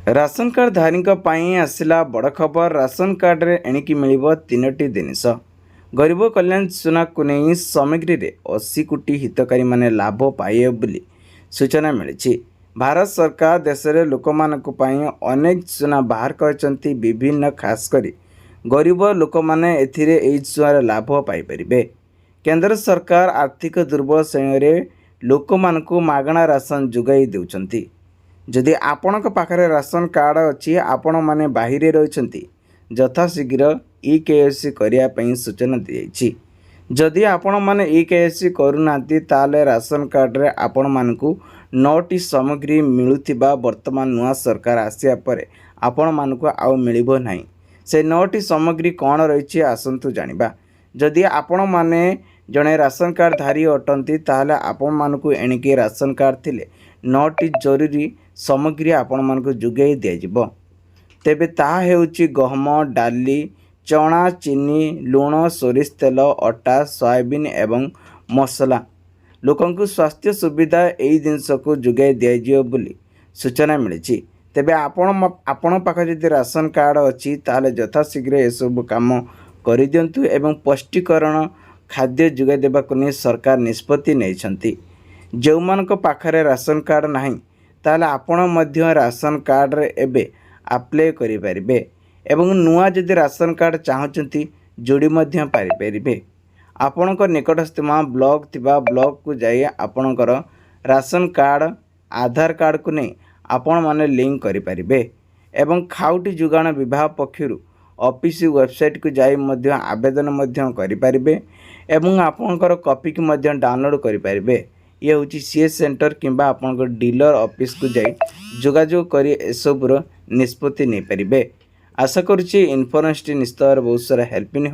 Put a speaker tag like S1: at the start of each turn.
S1: Ration card धारी आसला बड़ खबर। राशन कार्ड रे एणिकी मिलिबो 3टी जिनिस। गरीब कल्याण योजना को नहीं सामग्री रे 80 कोटी हितकारी माने लाभ पाइए बोली सूचना मिली। भारत सरकार देश रे लोक मानक पई अनेक योजना बाहर करचंती। विभिन्न खास करी गरीब लोक माने एथिरे एई योजना लाभ पाई परिबे। केंद्र सरकार आर्थिक दुर्बल श्रेणी रे लोक मानक मागणा राशन जुगाई देउचंती। जदि आपणक पाखरे राशन कार्ड अच्छी आपण माने बाहिरे रहिछंती यथाशीघ्र ई-केवाईसी करिया पई सूचना दी जाइछि। जदि आपण माने ई-केवाईसी करूनांती ताले राशन कार्ड रे आपण मानकु 9टी सामग्री मिलुथिबा वर्तमान नुआ सरकार आसिया परे आपण मानकु आउ मिलिबो नाही। से 9टी सामग्री कौन रहिछि आसंतु जानिबा। जदि आपण माने जणे राशन कार्ड धारी अटंती ताले आपण मानकु एणिके राशन कार्ड थिले 9टी जरूरी सामग्री आपण मानकु जुगाई दिया। तेबे ताहा हेउछि गहम, डाली, चना, चीनी, लुण, सोरिष तेल, अटा, सोयाबीन एवं मसला। लोकंकु स्वास्थ्य सुविधा एई जिनस को जुगाई दिया बोली सूचना मिली। तेबे आपण पाख जदि राशन कार्ड अच्छी ताले यथाशीघ्र ए सब काम करि दियंतु एवं पुष्टिकरण खाद्य जुगाई देबा को नै सरकार निष्पत्ति नैछंती। जो मानक पाखरे राशन कार्ड नाही ताले आपण मध्य राशन कार्ड रे एबे अप्लाई करि परिबे एवं नुआ जदि राशन कार्ड चाहचंती जोड़ी मध्य पारि परिबे। आपणक निकटस्थ ब्लॉक थिबा ब्लॉक को जाई आपणकर राशन कार्ड आधार कार्ड को नै आपण माने लिंक करि परिबे एवं खाउटी जुगाण विभाग पक्षरु ऑफिस वेबसाइट को जाई मध्य आवेदन मध्य करि परिबे एवं आपणकर कॉपी की मध्य डाउनलोड करि परिबे। ये हूँ सीएस सेंटर किंबा आपन डीलर ऑफिस को जाई जोगाजोग करी एसबुर निष्पत्ति नहीं पारे। आशा करुच्ची इनफॉर्मेशन निश्चित बहुत सारा हेल्पिंग